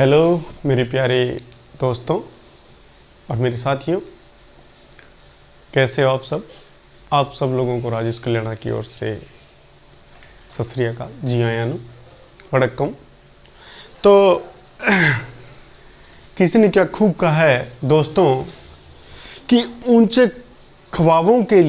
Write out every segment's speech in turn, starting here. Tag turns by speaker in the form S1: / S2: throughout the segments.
S1: Hello मेरे प्यारे दोस्तों और मेरे साथियों, कैसे हो आप सब लोगों को राजेश कल्याणा की ओर से सत श्री अकाल, जी आयानु वड़क्कम। तो किसी ने क्या खूब कहा है दोस्तों कि ऊंचे ख्वाबों के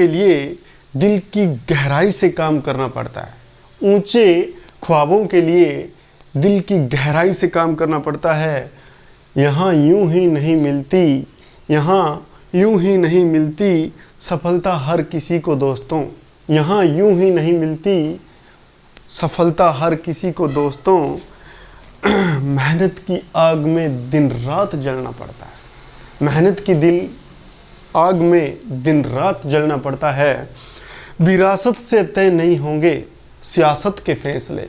S1: लिए दिल की गहराई से काम करना पड़ता है। ऊंचे ख्वाबों के लिए दिल की गहराई से काम करना पड़ता है। यहाँ यूं ही नहीं मिलती सफलता हर किसी को दोस्तों। यहाँ यूं ही नहीं मिलती सफलता हर किसी को दोस्तों। मेहनत की आग में दिन रात जलना पड़ता है। मेहनत की आग में दिन रात जलना पड़ता है। विरासत से तय नहीं होंगे सियासत के फैसले।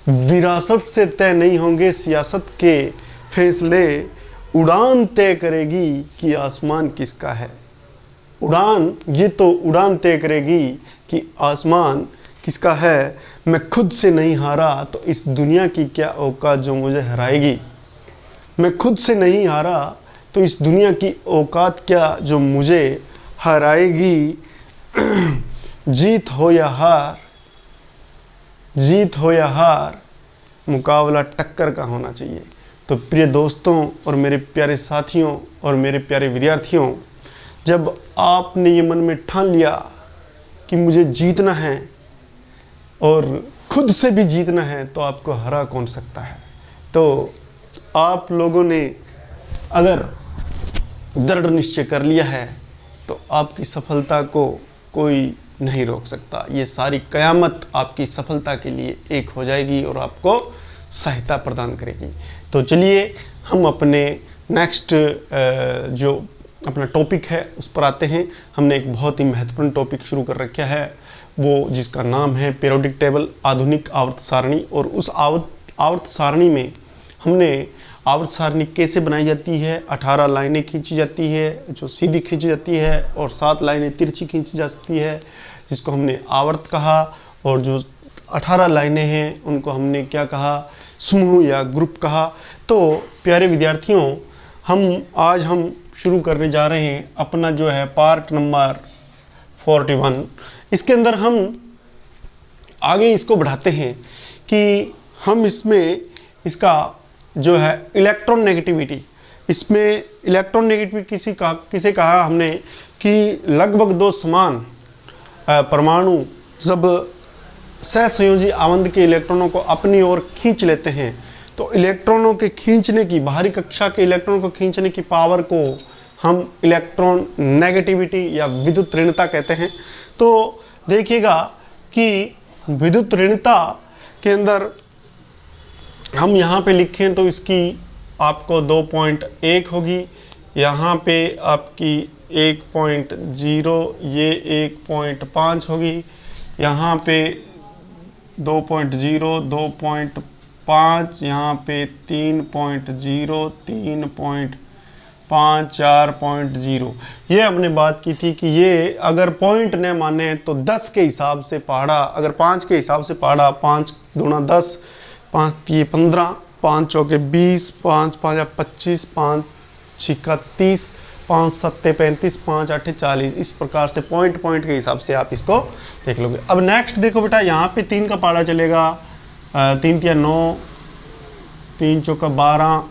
S1: विरासत से तय नहीं होंगे सियासत के फैसले। उड़ान तय करेगी कि आसमान किसका है। उड़ान तय करेगी कि आसमान किसका है। मैं खुद से नहीं हारा तो इस दुनिया की क्या औकात जो मुझे हराएगी। मैं खुद से नहीं हारा तो इस दुनिया की औकात क्या जो मुझे हराएगी। जीत हो या हार मुकाबला टक्कर का होना चाहिए। तो प्रिय दोस्तों और मेरे प्यारे साथियों और मेरे प्यारे विद्यार्थियों, जब आपने ये मन में ठान लिया कि मुझे जीतना है और खुद से भी जीतना है, तो आपको हरा कौन सकता है। तो आप लोगों ने अगर दृढ़ निश्चय कर लिया है तो आपकी सफलता को कोई नहीं रोक सकता। ये सारी कयामत आपकी सफलता के लिए एक हो जाएगी और आपको सहायता प्रदान करेगी। तो चलिए हम अपने नेक्स्ट जो अपना टॉपिक है उस पर आते हैं। हमने एक बहुत ही महत्वपूर्ण टॉपिक शुरू कर रखा है, वो जिसका नाम है पीरियोडिक टेबल, आधुनिक आवर्त सारणी। और उस आवर्त सारणी में हमने आवर्त सारणी कैसे बनाई जाती है। 18 लाइनें खींची जाती है जो सीधी खींची जाती है और 7 लाइनें तिरछी खींची जाती है जिसको हमने आवर्त कहा। और जो 18 लाइनें हैं उनको हमने क्या कहा, समूह या ग्रुप कहा। तो प्यारे विद्यार्थियों, आज हम शुरू करने जा रहे हैं अपना जो है पार्ट नंबर 41। इसके अंदर हम आगे इसको बढ़ाते हैं कि हम इसका जो है इलेक्ट्रॉन नेगेटिविटी, इसमें इलेक्ट्रॉन नेगेटिविटी किसे कहा हमने कि लगभग 2 समान परमाणु जब सहसंयोजी आबंध के इलेक्ट्रॉनों को अपनी ओर खींच लेते हैं तो इलेक्ट्रॉनों के खींचने की, बाहरी कक्षा के इलेक्ट्रॉन को खींचने की पावर को हम इलेक्ट्रॉन नेगेटिविटी या विद्युत ऋणता कहते हैं। तो देखिएगा कि विद्युत ऋणता के अंदर हम यहाँ पे लिखें तो इसकी आपको 2.1 होगी, यहाँ पे आपकी 1.0, ये 1.5 होगी, यहाँ पे 2.0, 2.5, यहाँ पे 3.0, 3.5, 4.0। ये हमने बात की थी कि ये अगर पॉइंट न माने तो 10 के हिसाब से पढ़ा, अगर 5 के हिसाब से पढ़ा, 5 दूना 10, 5 3 15, 5 चौके 20, 5 5 25, 5 6 30, 5 7 35, 5 8 40। इस प्रकार से पॉइंट के हिसाब से आप इसको देख लोगे। अब नेक्स्ट देखो बेटा, यहाँ पे 3 का पाड़ा चलेगा, 3 3 9, 3 चौका 12।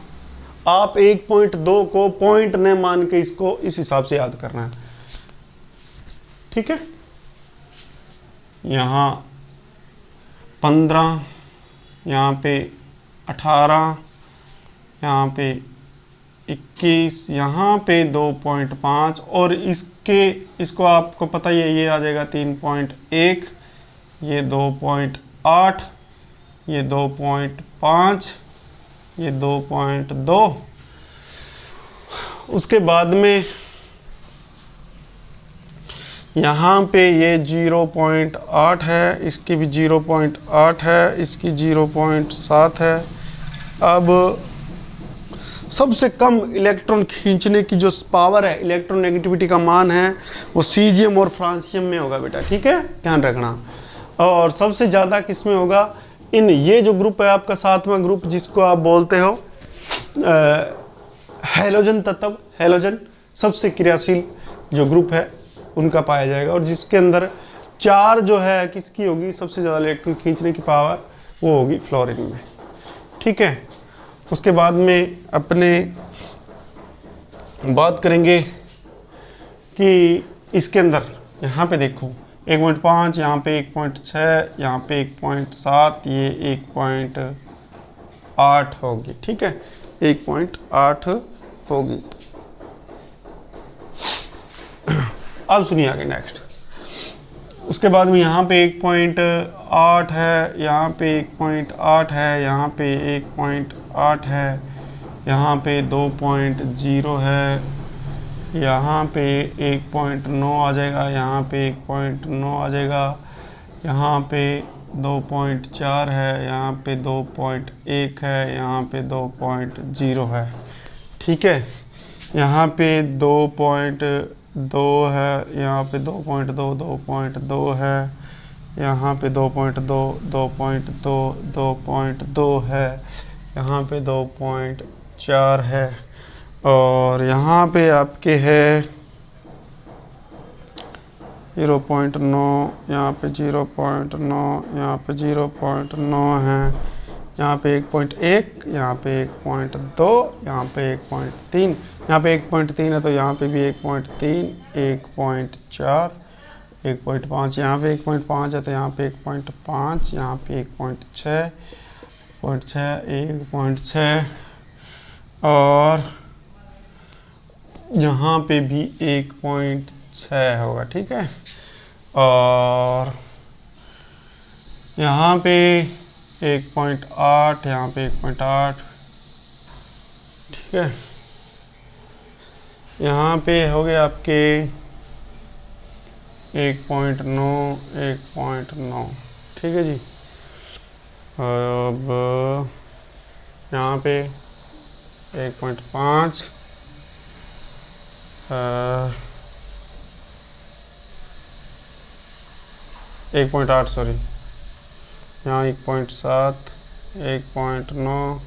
S1: आप 1.2 को पॉइंट न मान के इसको इस हिसाब से याद करना है, ठीक है। यहाँ 15, यहाँ पे 18, यहाँ पे 21, यहाँ पे 2.5 और इसको आपको पता ही है, ये आ जाएगा 3.1, ये 2.8, ये 2.5, ये 2.2। उसके बाद में यहाँ पे ये 0.8 है, इसकी भी 0.8 है, इसकी 0.7 है। अब सबसे कम इलेक्ट्रॉन खींचने की जो पावर है, इलेक्ट्रॉन नेगेटिविटी का मान है, वो सीजियम और फ्रांसियम में होगा बेटा, ठीक है, ध्यान रखना। और सबसे ज़्यादा किस में होगा, ये जो ग्रुप है आपका 7वां ग्रुप, जिसको आप बोलते हो हैलोजन तत्व, हैलोजन सबसे क्रियाशील जो ग्रुप है उनका पाया जाएगा, और जिसके अंदर 4 जो है किसकी होगी, सबसे ज़्यादा इलेक्ट्रॉन खींचने की पावर वो होगी फ्लोरीन में। ठीक है, उसके बाद में अपने बात करेंगे कि इसके अंदर यहाँ पे देखो 1.5, यहाँ पे 1.6, यहाँ पे 1.7, ये 1.8 होगी। ठीक है, 1.8 होगी। अब सुनिए आगे नेक्स्ट। उसके बाद में यहाँ पे 1.8 है, यहाँ पे 1.8 है, यहाँ पे 1.8 है, यहाँ पे 2.0 है, यहाँ पे 1.9 आ जाएगा, यहाँ पे 1.9 आ जाएगा, यहाँ पे 2.4 है, यहाँ पे 2.1 है, यहाँ पे 2.0 है। ठीक है, यहाँ पे 2.2 है, यहाँ पे 2.2, 2.2 है, यहाँ पे 2.2, 2.2, 2.2 है, यहाँ पे 2.4 है, और यहाँ पे आपके है 0.9, यहाँ पे 0.9, यहाँ पे 0.9 है, यहाँ पे 1.1, यहाँ पे 1.2, यहाँ पे 1.3, यहाँ पे 1.3 है तो यहाँ पे भी 1.3, 1.4, 1.5, यहाँ पे 1.5 है तो यहाँ पे 1.5, यहाँ पे 1.6, 1.6, और यहाँ पे भी 1.6 होगा। ठीक है, और यहाँ पे 1.8, यहाँ पे 1.8। ठीक है, यहाँ पे हो गए आपके 1.9, 1.9। ठीक है जी, अब यहाँ पे 1.5, 1.8 सॉरी, यहाँ 1.7, 1.9,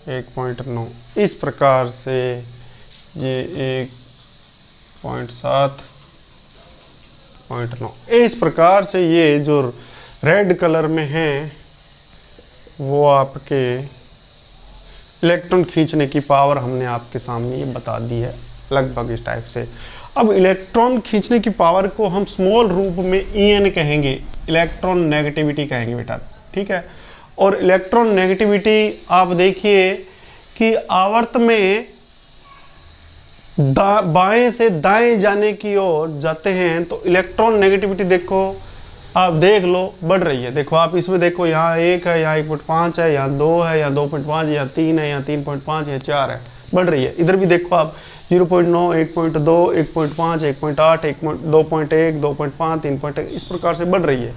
S1: 1.9। इस प्रकार से ये 1.7.9, इस प्रकार से ये जो रेड कलर में है वो आपके इलेक्ट्रॉन खींचने की पावर हमने आपके सामने ये बता दी है, लगभग इस टाइप से। अब इलेक्ट्रॉन खींचने की पावर को हम स्मॉल रूप में EN कहेंगे, इलेक्ट्रॉन नेगेटिविटी कहेंगे बेटा। ठीक है, और इलेक्ट्रॉन नेगेटिविटी आप देखिए कि आवर्त में बाएं से दाएं जाने की ओर जाते हैं तो इलेक्ट्रॉन नेगेटिविटी देखो, आप देख लो बढ़ रही है। देखो आप इसमें देखो, यहाँ 1 है, यहाँ 1.5 है, यहाँ 2 है, यहाँ 2.5, यहाँ 3 है, यहाँ 3.5 है, 4 है, बढ़ रही है। इधर भी देखो आप 0.9, 1.2, 1.5, 1.8, 2.1, 2.5, 3.1, इस प्रकार से बढ़ रही है।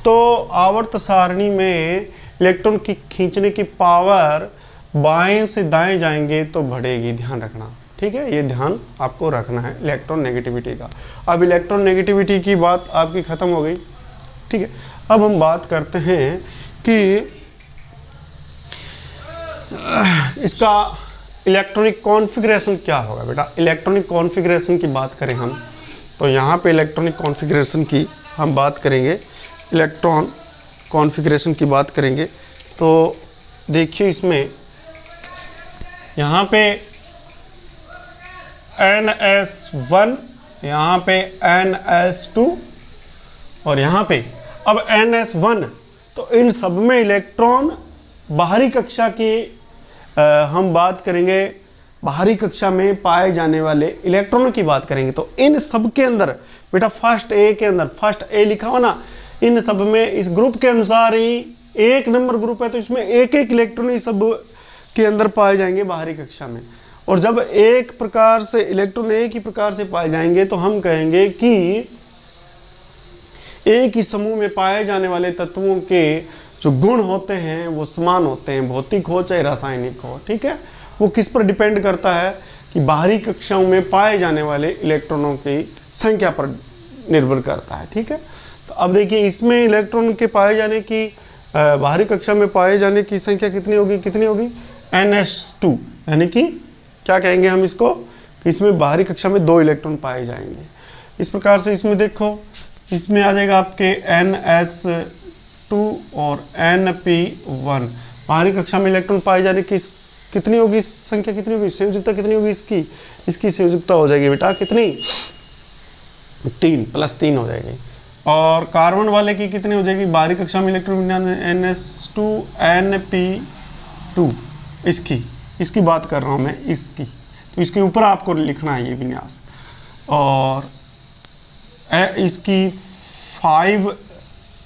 S1: तो आवर्त सारणी में इलेक्ट्रॉन की खींचने की पावर बाएं से दाएं जाएंगे तो बढ़ेगी, ध्यान रखना। ठीक है, ये ध्यान आपको रखना है इलेक्ट्रॉन नेगेटिविटी का। अब इलेक्ट्रॉन नेगेटिविटी की बात आपकी ख़त्म हो गई। ठीक है, अब हम बात करते हैं कि इसका इलेक्ट्रॉनिक कॉन्फ़िगरेशन क्या होगा बेटा। इलेक्ट्रॉनिक कॉन्फ़िगरेशन की बात करें हम तो यहाँ पे इलेक्ट्रॉनिक कॉन्फ़िगरेशन की हम बात करेंगे, इलेक्ट्रॉन कॉन्फ़िगरेशन की बात करेंगे तो देखिए इसमें यहाँ पे NS1, यहाँ पे NS2 और यहाँ पे अब NS1। तो इन सब में इलेक्ट्रॉन बाहरी कक्षा की हम बात करेंगे, बाहरी कक्षा में पाए जाने वाले इलेक्ट्रॉनों की बात करेंगे। तो इन सब के अंदर बेटा फर्स्ट ए के अंदर, फर्स्ट ए लिखा हो ना, इन सब में इस ग्रुप के अनुसार ही 1 नंबर ग्रुप है तो इसमें एक इलेक्ट्रॉन इस सब के अंदर पाए जाएंगे बाहरी कक्षा में। और जब एक प्रकार से इलेक्ट्रॉन एक ही प्रकार से पाए जाएंगे तो हम कहेंगे कि एक ही समूह में पाए जाने वाले तत्वों के जो गुण होते हैं वो समान होते हैं, भौतिक हो चाहे रासायनिक हो। ठीक है, वो किस पर डिपेंड करता है कि बाहरी कक्षाओं में पाए जाने वाले इलेक्ट्रॉनों की संख्या पर निर्भर करता है। ठीक है, तो अब देखिए इसमें इलेक्ट्रॉन के पाए जाने की बाहरी कक्षा में पाए जाने की संख्या कितनी होगी NS2, यानी कि क्या कहेंगे हम इसको कि इसमें बाहरी कक्षा में 2 इलेक्ट्रॉन पाए जाएंगे। इस प्रकार से इसमें देखो, इसमें आ जाएगा आपके NS2 और NP1। बाहरी कक्षा में इलेक्ट्रॉन पाए जाने की कितनी होगी संख्या, कितनी होगी संयोजकता, कितनी होगी इसकी संयोजकता हो जाएगी बेटा कितनी 3 + 3 हो जाएगी। और कार्बन वाले की कितनी हो जाएगी बाहरी कक्षा में इलेक्ट्रॉन NS2 NP2, इसकी बात कर रहा हूँ मैं, इसकी। तो इसके ऊपर आपको लिखना है ये विन्यास। और इसकी 5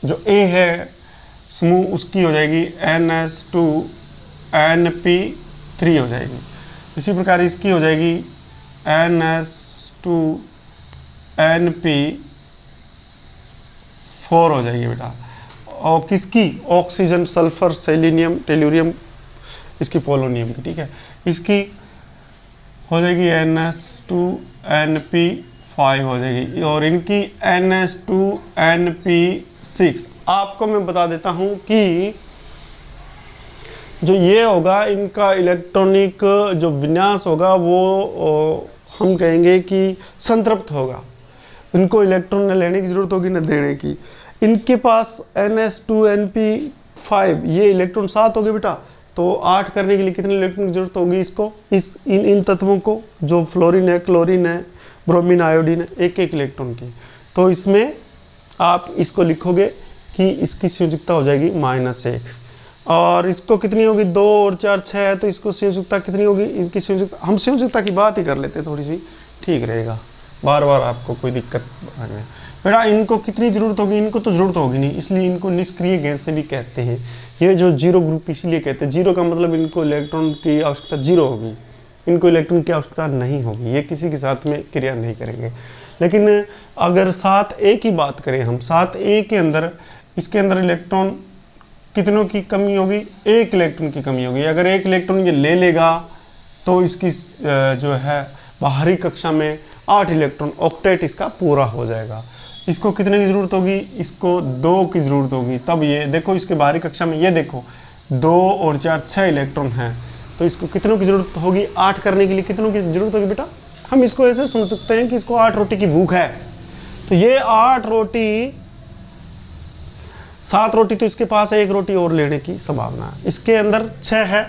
S1: जो A है समूह, उसकी हो जाएगी NS2 NP3 हो जाएगी। इसी प्रकार इसकी हो जाएगी NS2 NP4 हो जाएगी बेटा। और किसकी ऑक्सीजन, सल्फर, सेलेनियम, टेलुरियम, इसकी पोलोनियम की, ठीक है। इसकी हो जाएगी NS2 NP5 हो जाएगी, और इनकी NS2 NP6। आपको मैं बता देता हूं कि जो ये होगा इनका इलेक्ट्रॉनिक जो विन्यास होगा वो हम कहेंगे कि संतृप्त होगा। इनको इलेक्ट्रॉन न लेने की ज़रूरत होगी न देने की। इनके पास NS2 NP5 ये इलेक्ट्रॉन 7 हो गए बेटा, तो 8 करने के लिए कितने इलेक्ट्रॉन की जरूरत होगी इसको, इन तत्वों को, जो फ्लोरीन है, क्लोरीन है, ब्रोमीन, आयोडीन है, एक इलेक्ट्रॉन की। तो इसमें आप इसको लिखोगे कि इसकी संयोजकता हो जाएगी -1। और इसको कितनी होगी 2 और 4 6, तो इसको संयोजकता कितनी होगी, इनकी संयोजकता, हम संयोजकता की बात ही कर लेते हैं थोड़ी सी, ठीक रहेगा, बार बार आपको कोई दिक्कत नहीं। बेटा इनको कितनी जरूरत होगी, इनको तो जरूरत होगी नहीं, इसलिए इनको निष्क्रिय गैस से भी कहते हैं। ये जो 0 ग्रुप इसलिए कहते हैं, 0 का मतलब इनको इलेक्ट्रॉन की आवश्यकता 0 होगी, इनको इलेक्ट्रॉन की आवश्यकता नहीं होगी, ये किसी के साथ में क्रिया नहीं करेंगे। लेकिन अगर 7A की बात करें हम, 7A के अंदर, इसके अंदर इलेक्ट्रॉन कितनों की कमी होगी, 1 इलेक्ट्रॉन की कमी होगी। अगर 1 इलेक्ट्रॉन ये ले लेगा तो इसकी जो है बाहरी कक्षा में 8 इलेक्ट्रॉन, ऑक्टेट इसका पूरा हो जाएगा। इसको कितने की ज़रूरत होगी, इसको 2 की ज़रूरत होगी। तब ये देखो इसके बाहरी कक्षा में ये देखो 2 और 4 6 इलेक्ट्रॉन हैं, तो इसको कितनों की ज़रूरत होगी, 8 करने के लिए कितनों की ज़रूरत होगी बेटा। हम इसको ऐसे सुन सकते हैं कि इसको 8 रोटी की भूख है, तो ये 8 रोटी, 7 रोटी तो इसके पास है, 1 रोटी और लेने की संभावना है। इसके अंदर 6 है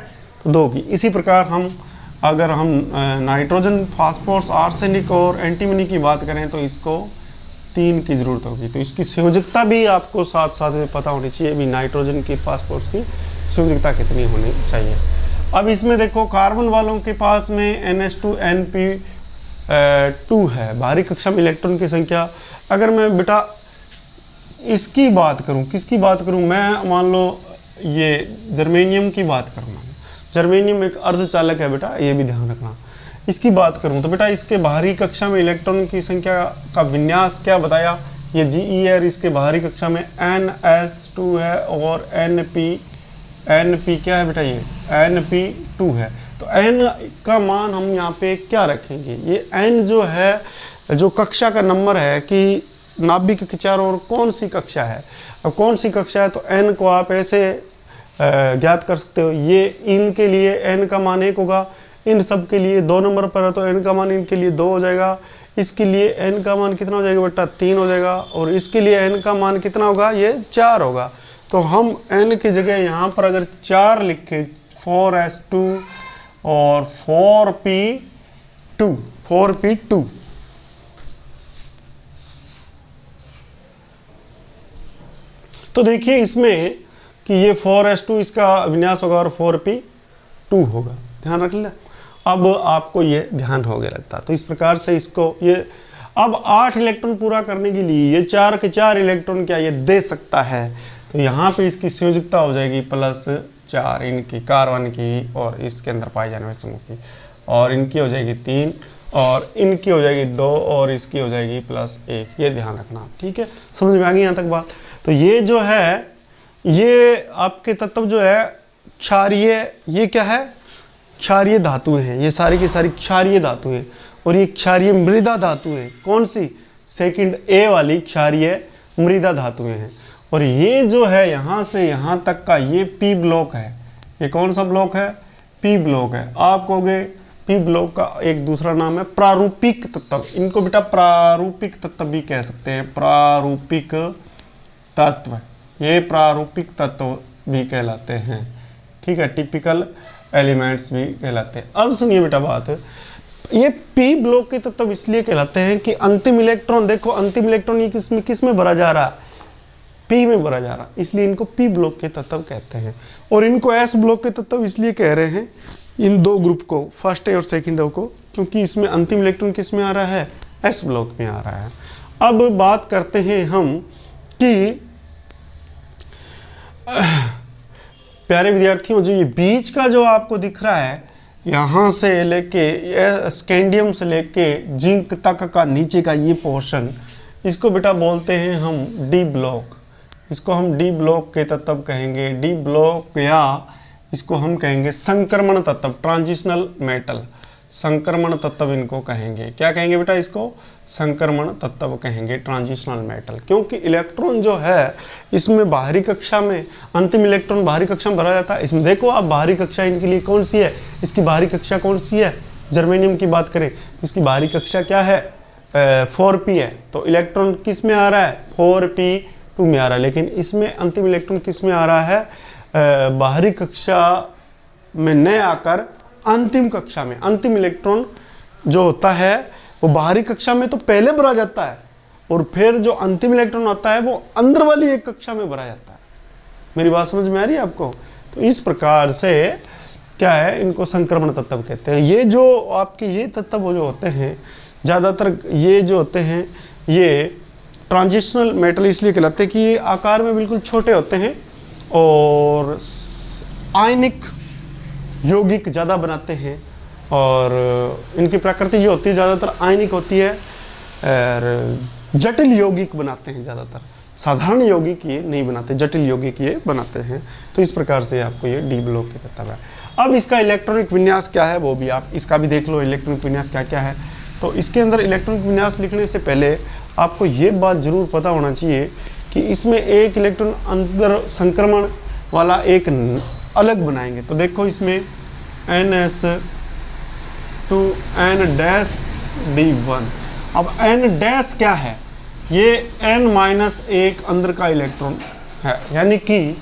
S1: तो 2 की। इसी प्रकार अगर हम नाइट्रोजन, फास्फोरस, आर्सेनिक और एंटीमनी की बात करें तो इसको 3 की ज़रूरत होगी। तो इसकी संयोजकता भी आपको साथ साथ में पता होनी चाहिए, भी नाइट्रोजन की, फास्फोरस की संयोजकता कितनी होनी चाहिए। अब इसमें देखो कार्बन वालों के पास में NS2 NP2 है, बाहरी कक्षा में इलेक्ट्रॉन की संख्या। अगर मैं बेटा इसकी बात करूं, किसकी बात करूं, मैं मान लो ये जर्मेनियम की बात करूँगा। जर्मेनियम एक अर्धचालक है बेटा, ये भी ध्यान रखना। इसकी बात करूं तो बेटा इसके बाहरी कक्षा में इलेक्ट्रॉन की संख्या का विन्यास क्या बताया, ये Ge है, और इसके बाहरी कक्षा में NS2 है और NP क्या है बेटा, ये NP2 है। तो N का मान हम यहाँ पे क्या रखेंगे, ये N जो है, जो कक्षा का नंबर है कि नाभिक के चारों ओर कौन सी कक्षा है। अब कौन सी कक्षा है तो N को आप ऐसे ज्ञात कर सकते हो। ये इनके लिए N का मान 1 होगा, इन सब के लिए 2 नंबर पर है तो N का मान इनके लिए 2 हो जाएगा। इसके लिए N का मान कितना हो जाएगा बेटा, 3 हो जाएगा। और इसके लिए N का मान कितना होगा, ये 4 होगा। तो हम N की जगह यहाँ पर अगर 4 लिखें, 4s2 और 4p2 तो देखिए इसमें कि ये 4s2 इसका विन्यास होगा और 4p2 होगा, ध्यान रख लें। अब आपको ये ध्यान हो गया लगता है। तो इस प्रकार से इसको ये अब 8 इलेक्ट्रॉन पूरा करने के लिए ये 4 के 4 इलेक्ट्रॉन क्या ये दे सकता है। तो यहाँ पे इसकी संयोजकता हो जाएगी +4 इनकी, कार्बन की और इसके अंदर पाए जाने वाले समूह की, और इनकी हो जाएगी 3 और इनकी हो जाएगी 2 और इसकी हो जाएगी +1। ये ध्यान रखना, ठीक है, समझ में आ गई यहाँ तक बात। तो ये जो है, ये आपके तत्व जो है क्षारीय, ये क्या है, क्षारीय धातुएं हैं, ये सारी की सारी क्षारीय धातुएं, और ये क्षारीय मृदा धातुएं। कौन सी, सेकंड A वाली क्षारीय मृदा धातुएं हैं। और ये जो है यहाँ से यहाँ तक का ये पी ब्लॉक है। ये कौन सा ब्लॉक है? पी ब्लॉक है। आप कहोगे पी ब्लॉक का एक दूसरा नाम है प्रारूपिक तत्व। इनको बेटा प्रारूपिक तत्व भी कह सकते हैं, प्रारूपिक तत्व। ये प्रारूपिक तत्व भी कहलाते हैं, ठीक है, टिपिकल एलिमेंट्स भी कहलाते हैं। अब सुनिए बेटा बात, ये पी ब्लॉक के तत्व इसलिए कहलाते हैं कि अंतिम इलेक्ट्रॉन, देखो अंतिम इलेक्ट्रॉन ये किस में भरा जा रहा है? पी में भरा जा रहा, इसलिए इनको पी ब्लॉक के तत्व कहते हैं। और इनको एस ब्लॉक के तत्व इसलिए कह रहे हैं, इन दो ग्रुप को, फर्स्ट ए और सेकंड ए को, क्योंकि इसमें अंतिम इलेक्ट्रॉन किस में आ रहा है? एस ब्लॉक में आ रहा है। अब बात करते हैं हम कि प्यारे विद्यार्थियों, जो ये बीच का जो आपको दिख रहा है, यहाँ से लेके स्कैंडियम से लेके जिंक तक का नीचे का ये पोर्शन, इसको बेटा बोलते हैं हम डी ब्लॉक। इसको हम डी ब्लॉक के तत्व कहेंगे, डी ब्लॉक, या इसको हम कहेंगे संक्रमण तत्व, ट्रांजिशनल मेटल, संक्रमण तत्व इनको कहेंगे। क्या कहेंगे बेटा? इसको संक्रमण तत्व कहेंगे, ट्रांजिशनल मेटल। क्योंकि इलेक्ट्रॉन जो है इसमें बाहरी कक्षा में, अंतिम इलेक्ट्रॉन बाहरी कक्षा में भरा जाता है। इसमें देखो आप, बाहरी कक्षा इनके लिए कौन सी है? इसकी बाहरी कक्षा कौन सी है? जर्मेनियम की बात करें, इसकी बाहरी कक्षा क्या है? 4p है। तो इलेक्ट्रॉन किस में आ रहा है? 4p2 में आ रहा है। लेकिन इसमें अंतिम इलेक्ट्रॉन किस में आ रहा है? बाहरी कक्षा में न आकर अंतिम कक्षा में। अंतिम इलेक्ट्रॉन जो होता है वो बाहरी कक्षा में तो पहले भरा जाता है, और फिर जो अंतिम इलेक्ट्रॉन होता है वो अंदर वाली एक कक्षा में भरा जाता है। मेरी बात समझ में आ रही है आपको? तो इस प्रकार से क्या है, इनको संक्रमण तत्व कहते हैं। ये जो आपके ये तत्व जो होते हैं, ज़्यादातर ये जो होते हैं ये ट्रांजिशनल मेटल इसलिए कहलाते हैं कि ये आकार में बिल्कुल छोटे होते हैं और आयनिक यौगिक ज़्यादा बनाते हैं, और इनकी प्रकृति जो होती है ज़्यादातर आयनिक होती है, और जटिल यौगिक बनाते हैं ज़्यादातर। साधारण यौगिक ये नहीं बनाते, जटिल यौगिक ये बनाते हैं। तो इस प्रकार से आपको ये डी ब्लॉक के तत्व है। अब इसका इलेक्ट्रॉनिक विन्यास क्या है वो भी आप इसका भी देख लो, इलेक्ट्रॉनिक विन्यास क्या क्या है। तो इसके अंदर इलेक्ट्रॉनिक विन्यास लिखने से पहले आपको ये बात ज़रूर पता होना चाहिए कि इसमें एक इलेक्ट्रॉन अंदर संक्रमण वाला एक अलग बनाएंगे। तो देखो इसमें NS2N-D1। अब N- क्या है? ये N-1 अंदर का इलेक्ट्रॉन है। यानी कि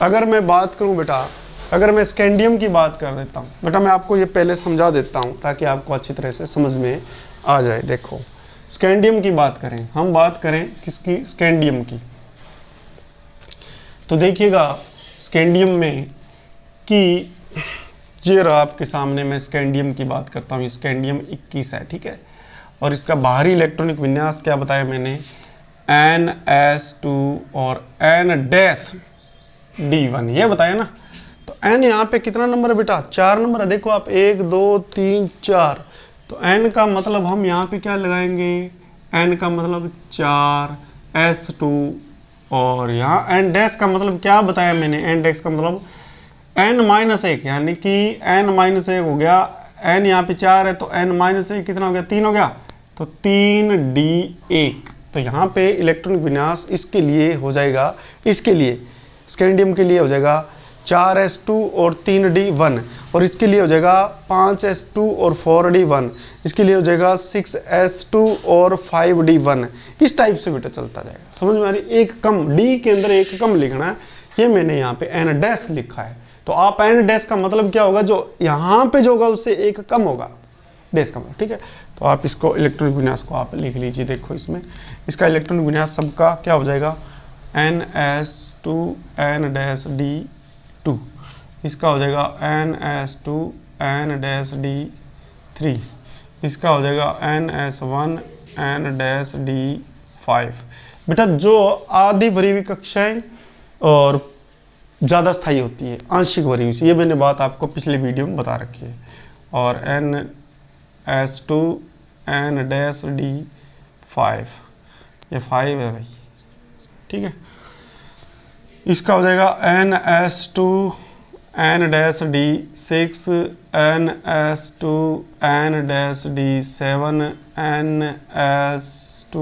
S1: अगर मैं बात करूं बेटा, अगर मैं स्कैंडियम की बात कर देता हूं बेटा, मैं आपको ये पहले समझा देता हूं ताकि आपको अच्छी तरह से समझ में आ जाए। देखो स्कैंडियम की बात करें, हम बात करें किसकी? स्कैंडियम की। तो देखिएगा स्कैंडियम में कि ये रहा आपके सामने, मैं स्कैंडियम की बात करता हूँ। स्कैंडियम 21 है, ठीक है। और इसका बाहरी इलेक्ट्रॉनिक विन्यास क्या बताया मैंने? NS2 और N-D1 ये बताया ना। तो N यहाँ पे कितना नंबर है बेटा? 4 नंबर है। देखो आप 1 2 3 4। तो N का मतलब हम यहाँ पे क्या लगाएंगे? N का मतलब 4, S2, और यहाँ N- का मतलब क्या बताया मैंने? N- का मतलब N-1, यानी कि N-1 हो गया। N यहाँ पे 4 है तो N-1 कितना हो गया? 3 हो गया। तो 3D1। तो यहाँ पे इलेक्ट्रॉनिक विन्यास इसके लिए हो जाएगा, इसके लिए स्कैंडियम के लिए हो जाएगा 4s2 और 3d1, और इसके लिए हो जाएगा 5s2 और 4d1, इसके लिए हो जाएगा 6s2 और 5d1। इस टाइप से बेटा चलता जाएगा। समझ में आ रही? एक कम, डी के अंदर एक कम लिखना है। ये मैंने यहाँ पे N- लिखा है। तो आप N- का मतलब क्या होगा? जो यहाँ पे जो होगा उससे एक कम होगा, डैश कम, ठीक है। तो आप इसको इलेक्ट्रॉनिक विन्यास को आप लिख लीजिए। देखो इसमें इसका इलेक्ट्रॉनिक विन्यास सबका क्या हो जाएगा? NS2 N-D2, इसका हो जाएगा NS2 N-D3, इसका हो जाएगा NS1 N-D5। बेटा जो आधी भरी हुई कक्षाएं और ज़्यादा स्थायी होती है, आंशिक भरी हुई, ये मैंने बात आपको पिछले वीडियो में बता रखी है। और NS2 N-D5, ये 5 है भाई, ठीक है। इसका हो जाएगा NS2 N-D6, NS2 N-D7, NS2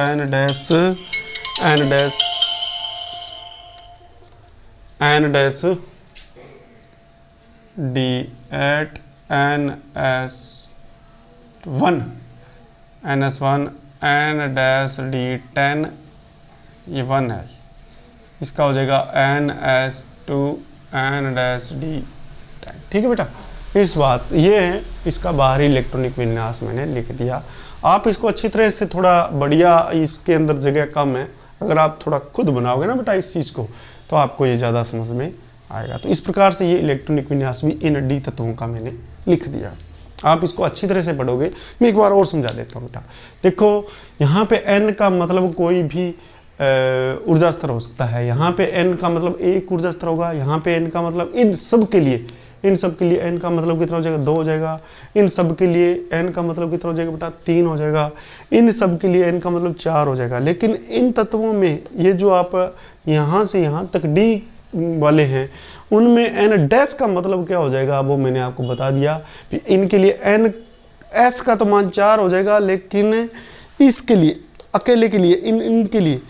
S1: N-, N dash D at NS1 N dash D 10 ये 1 है, इसका हो जाएगा NS2 N dash D 10। ठीक है बेटा, इस बात ये है इसका बाहरी इलेक्ट्रॉनिक विन्यास मैंने लिख दिया। आप इसको अच्छी तरह से थोड़ा बढ़िया, इसके अंदर जगह कम है, अगर आप थोड़ा खुद बनाओगे ना बेटा इस चीज़ को तो आपको ये ज़्यादा समझ में आएगा। तो इस प्रकार से ये इलेक्ट्रॉनिक विन्यास भी इन डी तत्वों का मैंने लिख दिया। आप इसको अच्छी तरह से पढ़ोगे। मैं एक बार और समझा देता हूँ बेटा। देखो यहाँ पे n का मतलब कोई भी ऊर्जा स्तर हो सकता है। यहाँ पे n का मतलब एक ऊर्जा स्तर होगा, यहाँ पे n का मतलब इन सब के लिए n का मतलब कितना हो जाएगा 2 हो जाएगा, इन सब के लिए n का मतलब कितना हो जाएगा बेटा 3 हो जाएगा, इन सब के लिए n का मतलब 4 हो जाएगा। लेकिन इन तत्वों में ये जो आप यहाँ से यहाँ तक d वाले हैं उनमें n डैश का मतलब क्या हो जाएगा वो मैंने आपको बता दिया। इनके लिए n s का तो मान 4 हो जाएगा, लेकिन इसके लिए अकेले के लिए इनके लिए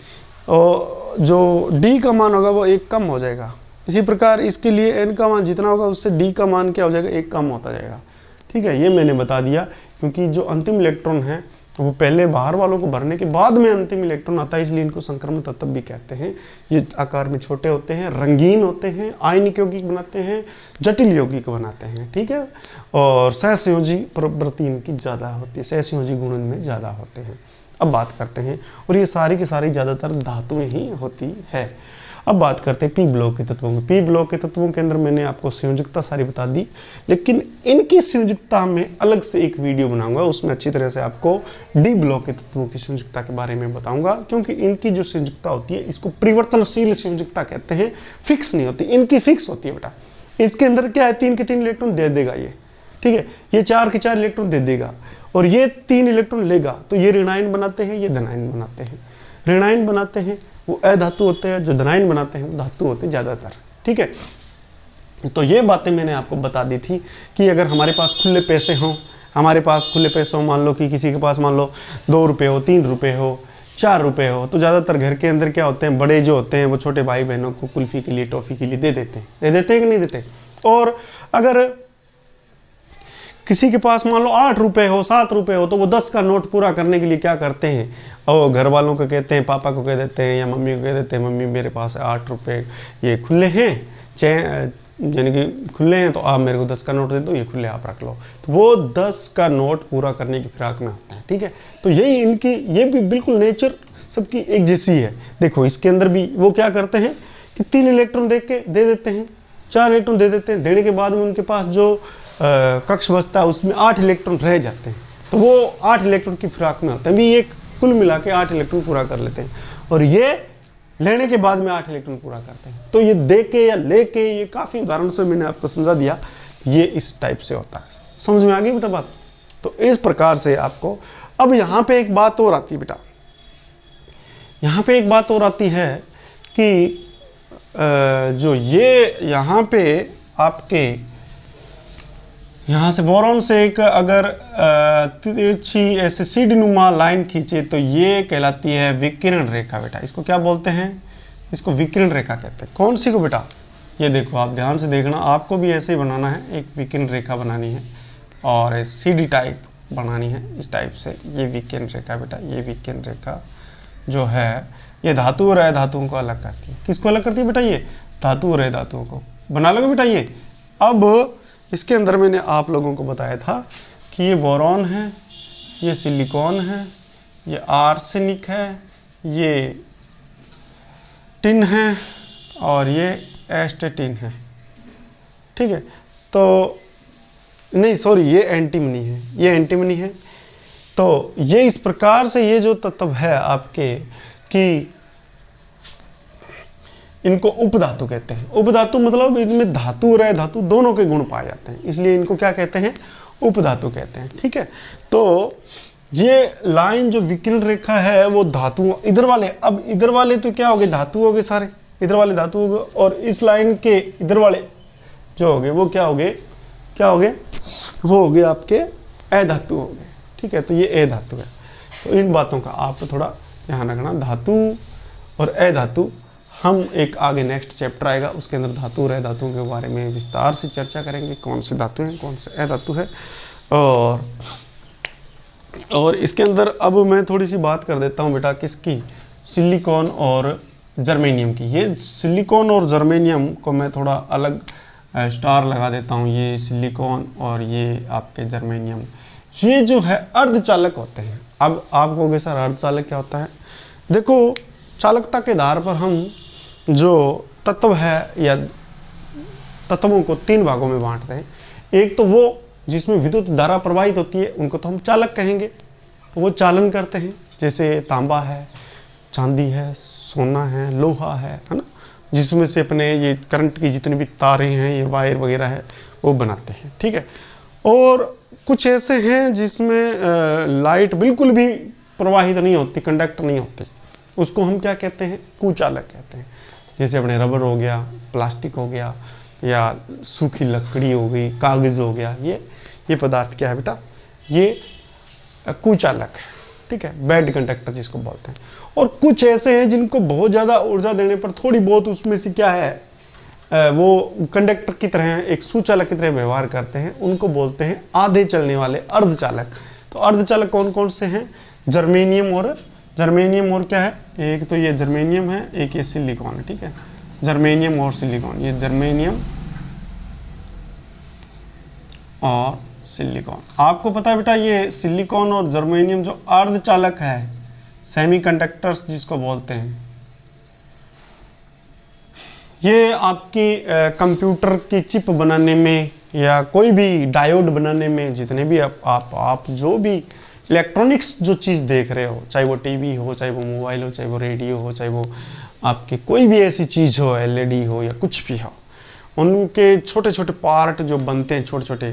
S1: जो d का मान होगा वो 1 कम हो जाएगा। इसी प्रकार इसके लिए n का मान जितना होगा उससे d का मान क्या हो जाएगा 1 कम होता जाएगा। ठीक है, ये मैंने बता दिया क्योंकि जो अंतिम इलेक्ट्रॉन है वो पहले बाहर वालों को भरने के बाद में अंतिम इलेक्ट्रॉन आता है, इसलिए इनको संक्रमण तत्व भी कहते हैं। ये आकार में छोटे होते हैं, रंगीन होते हैं, आयनिक यौगिक बनाते हैं, जटिल यौगिक बनाते हैं। ठीक है, और सहसंयोजी प्रवृत्ति इनकी ज़्यादा होती है, सहसंयोजी गुण इनमें ज़्यादा होते हैं। अब बात करते हैं, और ये सारी की सारी ज़्यादातर धातुएं ही होती है। अब बात करते हैं पी ब्लॉक के तत्वों की। पी ब्लॉक के तत्वों के अंदर मैंने आपको संयोजकता सारी बता दी, लेकिन इनकी संयोजकता में अलग से एक वीडियो बनाऊंगा, उसमें अच्छी तरह से आपको डी ब्लॉक के तत्वों की संयोजकता के बारे में बताऊंगा। क्योंकि इनकी जो संयोजकता होती है इसको परिवर्तनशील संयोजकता कहते हैं, फिक्स नहीं होती, इनकी फिक्स होती है बेटा। इसके अंदर क्या है 3 के 3 इलेक्ट्रॉन दे देगा ये, ठीक है, ये 4 के 4 इलेक्ट्रॉन दे देगा, और ये 3 इलेक्ट्रॉन लेगा, तो ये ऋणायन बनाते हैं, ये धनायन बनाते हैं। ऋणायन बनाते हैं वो अधातु होते हैं, जो धनायन बनाते हैं वो धातु होते हैं ज़्यादातर। ठीक है, तो ये बातें मैंने आपको बता दी थी कि अगर हमारे पास खुले पैसे हों, मान लो कि किसी के पास मान लो 2 रुपये हो, 3 रुपये हो, 4 रुपये हो, तो ज़्यादातर घर के अंदर क्या होते हैं, बड़े जो होते हैं वो छोटे भाई बहनों को कुल्फ़ी के लिए, टॉफ़ी के लिए दे देते हैं कि नहीं देते। और अगर किसी के पास मान लो 8 रुपये हो, 7 रुपये हो, तो वो 10 का नोट पूरा करने के लिए क्या करते हैं, और घर वालों को कहते हैं, पापा को कह देते हैं या मम्मी को कह देते हैं, मम्मी मेरे पास 8 रुपये ये खुले हैं, यानी कि खुले हैं, तो आप मेरे को 10 का नोट दे दो, ये खुले आप रख लो। तो वो 10 का नोट पूरा करने की फिराक में होते हैं। ठीक है, तो यही इनकी, ये भी बिल्कुल नेचर सबकी एक जैसी है। देखो इसके अंदर भी वो क्या करते हैं कि 3 इलेक्ट्रॉन दे देते हैं, 4 इलेक्ट्रॉन दे देते हैं, देने के बाद में उनके पास जो कक्ष बचता है उसमें 8 इलेक्ट्रॉन रह जाते हैं, तो वो 8 इलेक्ट्रॉन की फिराक में होते हैं। भी ये कुल मिला के 8 इलेक्ट्रॉन पूरा कर लेते हैं, और ये लेने के बाद में 8 इलेक्ट्रॉन पूरा करते हैं। तो ये दे के या ले के, ये काफ़ी उदाहरण से मैंने आपको समझा दिया, ये इस टाइप से होता है। समझ में आ गई बेटा बात? तो इस प्रकार से आपको, अब यहाँ पे एक बात और आती है बेटा, यहाँ पे एक बात और आती है कि जो ये यहाँ पे आपके यहाँ से बोरॉन से एक अगर तिरछी ऐसे सीढ़ीनुमा लाइन खींचे तो ये कहलाती है विकिरण रेखा बेटा। इसको क्या बोलते हैं? इसको विकिरण रेखा कहते हैं। कौन सी को बेटा? ये देखो, आप ध्यान से देखना, आपको भी ऐसे ही बनाना है, एक विकिरण रेखा बनानी है और सीढ़ी टाइप बनानी है इस टाइप से। ये विकिरण रेखा बेटा, ये विकिरण रेखा जो है ये धातु और अधातुओं को अलग करती है। किसको अलग करती है बेटा? ये धातु और अधातुओं को। बना लोगे बेटा ये? अब इसके अंदर मैंने आप लोगों को बताया था कि ये बोरॉन है, ये सिलिकॉन है, ये आर्सेनिक है, ये टिन है और ये एस्टेटिन है। ठीक है, तो नहीं सॉरी, ये एंटीमनी है, ये एंटीमनी है। तो ये इस प्रकार से ये जो तत्व है आपके कि इनको उपधातु कहते हैं। उपधातु मतलब इनमें धातु और अधातु दोनों के गुण पाए जाते हैं, इसलिए इनको क्या कहते हैं? उपधातु कहते हैं। ठीक है, तो ये लाइन जो विकिरण रेखा है वो धातु इधर वाले, अब इधर वाले तो क्या हो गए? धातु हो गए सारे, इधर वाले धातु हो गए, और इस लाइन के इधर वाले जो हो गए वो क्या हो गए? क्या हो गए? वो हो गए आपके अधातु हो गए। ठीक है, तो ये अधातु है। तो इन बातों का आप थोड़ा ध्यान रखना, धातु और अधातु हम एक आगे नेक्स्ट चैप्टर आएगा, उसके अंदर धातु और अधातुओं के बारे में विस्तार से चर्चा करेंगे, कौन से धातु हैं कौन से अधातु है। और इसके अंदर अब मैं थोड़ी सी बात कर देता हूँ बेटा किसकी, सिलिकॉन और जर्मेनियम की। ये सिलिकॉन और जर्मेनियम को मैं थोड़ा अलग स्टार लगा देता हूँ, ये सिलिकॉन और ये आपके जर्मेनियम, ये जो है अर्धचालक होते हैं। अब आप कहोगे सर अर्धचालक क्या होता है? देखो, चालकता के आधार पर हम जो तत्व है या तत्वों को 3 भागों में बांटते हैं। एक तो वो जिसमें विद्युत धारा प्रवाहित होती है, उनको तो हम चालक कहेंगे, तो वो चालन करते हैं, जैसे तांबा है, चांदी है, सोना है, लोहा है ना, जिसमें से अपने ये करंट की जितनी भी तारें हैं, ये वायर वगैरह है, वो बनाते हैं, ठीक है। और कुछ ऐसे हैं जिसमें लाइट बिल्कुल भी प्रवाहित नहीं होती, कंडक्ट नहीं होती, उसको हम क्या कहते हैं? कुचालक कहते हैं। जैसे अपने रबर हो गया, प्लास्टिक हो गया, या सूखी लकड़ी हो गई, कागज़ हो गया, ये पदार्थ क्या है बेटा? ये कुचालक है, ठीक है, बैड कंडक्टर जिसको बोलते हैं। और कुछ ऐसे हैं जिनको बहुत ज़्यादा ऊर्जा देने पर थोड़ी बहुत उसमें से क्या है, वो कंडक्टर की तरह, एक सुचालक की तरह व्यवहार करते हैं, उनको बोलते हैं आधे चलने वाले अर्धचालक। तो अर्धचालक कौन कौन से हैं? जर्मेनियम और क्या है, एक तो ये जर्मेनियम है, एक ये सिलिकॉन है, ठीक है, जर्मेनियम और सिलिकॉन, ये जर्मेनियम और सिलिकॉन। आपको पता है बेटा ये सिलिकॉन और जर्मेनियम जो अर्धचालक है, सेमीकंडक्टर्स जिसको बोलते हैं, ये आपकी कंप्यूटर की चिप बनाने में या कोई भी डायोड बनाने में, जितने भी आप जो भी इलेक्ट्रॉनिक्स जो चीज़ देख रहे हो, चाहे वो टीवी हो, चाहे वो मोबाइल हो, चाहे वो रेडियो हो, चाहे वो आपकी कोई भी ऐसी चीज़ हो, एलईडी हो या कुछ भी हो, उनके छोटे छोटे पार्ट जो बनते हैं, छोटे छोटे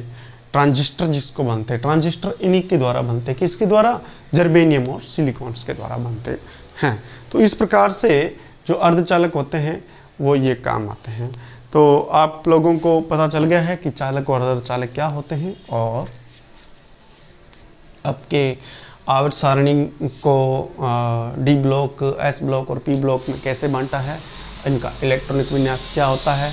S1: ट्रांजिस्टर जिसको बनते हैं, ट्रांजिस्टर इन्हीं के द्वारा बनते हैं। किसके द्वारा? जर्मेनियम और सिलिकॉन्स के द्वारा बनते हैं। तो इस प्रकार से जो अर्धचालक होते हैं वो ये काम आते हैं। तो आप लोगों को पता चल गया है कि चालक और अर्धचालक क्या होते हैं, और आपके आवर्त सारणी को डी ब्लॉक, एस ब्लॉक और पी ब्लॉक में कैसे बांटा है, इनका इलेक्ट्रॉनिक विन्यास क्या होता है,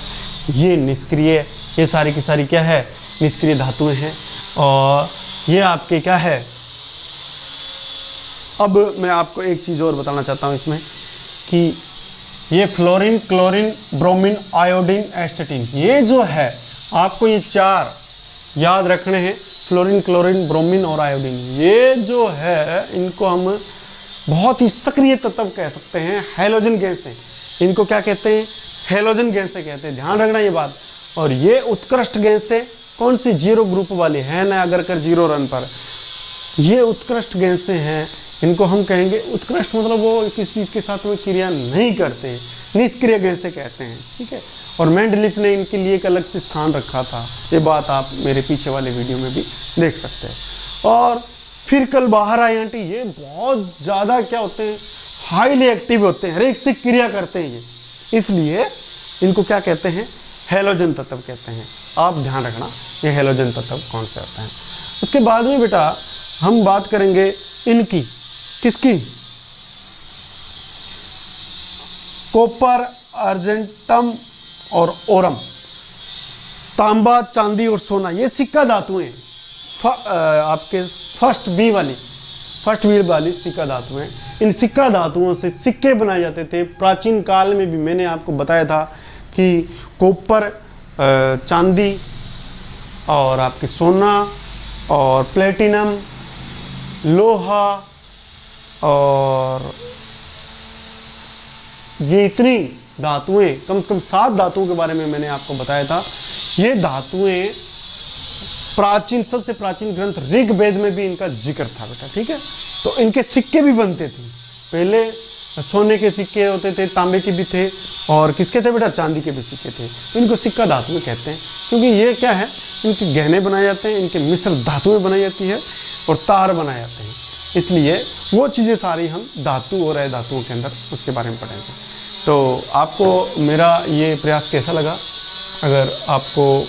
S1: ये निष्क्रिय, ये सारी की सारी क्या है, निष्क्रिय धातुएं हैं। और ये आपके क्या है, अब मैं आपको एक चीज़ और बताना चाहता हूँ इसमें कि ये फ्लोरीन, क्लोरीन, ब्रोमीन, आयोडीन, एस्टेटिन, ये जो है आपको ये 4 याद रखने हैं, फ्लोरीन, क्लोरीन, ब्रोमीन और आयोडीन। ये जो है इनको हम बहुत ही सक्रिय तत्व कह सकते हैं, हैलोजन गैस है, इनको क्या कहते हैं? हैलोजन गैसें कहते हैं, ध्यान रखना ये बात। और ये उत्कृष्ट गैसें कौन सी? 0 ग्रुप वाली है ना, अगर कर 0 रन पर, ये उत्कृष्ट गैसें हैं, इनको हम कहेंगे उत्कृष्ट, मतलब वो किसी के साथ में क्रिया नहीं करते, निष्क्रिय गैसें कहते हैं, ठीक है। और मेंडलीफ ने इनके लिए एक अलग से स्थान रखा था, ये बात आप मेरे पीछे वाले वीडियो में भी देख सकते हैं। और फिर कल बाहर आए आंटी, ये बहुत ज़्यादा क्या होते हैं, हाईली एक्टिव होते हैं, हर एक से क्रिया करते हैं ये, इसलिए इनको क्या कहते हैं? हैलोजन तत्व कहते हैं। आप ध्यान रखना ये हैलोजन तत्व कौन से होते हैं। उसके बाद में बेटा हम बात करेंगे इनकी, किसकी? कॉपर, अर्जेंटम और ओरम, तांबा, चांदी और सोना, ये सिक्का धातुएं आपके फर्स्ट बी वाली सिक्का धातुएं। इन सिक्का धातुओं से सिक्के बनाए जाते थे। प्राचीन काल में भी मैंने आपको बताया था कि कॉपर, चांदी और आपके सोना और प्लेटिनम, लोहा और ये इतनी धातुएं, कम से कम 7 धातुओं के बारे में मैंने आपको बताया था। ये धातुएं प्राचीन, सबसे प्राचीन ग्रंथ ऋग्वेद में भी इनका जिक्र था बेटा, ठीक है। तो इनके सिक्के भी बनते थे, पहले सोने के सिक्के होते थे, तांबे के भी थे, और किसके थे बेटा? चांदी के भी सिक्के थे। इनको सिक्का धातुएं कहते हैं, क्योंकि ये क्या है, इनके गहने बनाए जाते हैं, इनके मिश्र धातुएं बनाई जाती है और तार बनाए जाते हैं, इसलिए वो चीज़ें सारी हम धातु और अधातुओं के अंदर उसके बारे में पढ़ेंगे। तो आपको मेरा ये प्रयास कैसा लगा? अगर आपको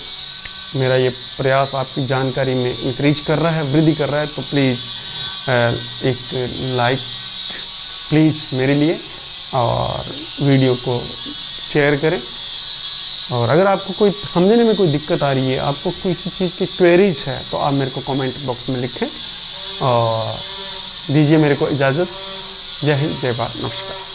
S1: मेरा ये प्रयास आपकी जानकारी में इंक्रीज कर रहा है, वृद्धि कर रहा है, तो प्लीज़ एक लाइक प्लीज़ मेरे लिए, और वीडियो को शेयर करें। और अगर आपको कोई समझने में कोई दिक्कत आ रही है, आपको किसी चीज़ की क्वेरीज है, तो आप मेरे को कमेंट बॉक्स में लिखें और दीजिए मेरे को इजाज़त। जय हिंद, जय भारत, नमस्कार।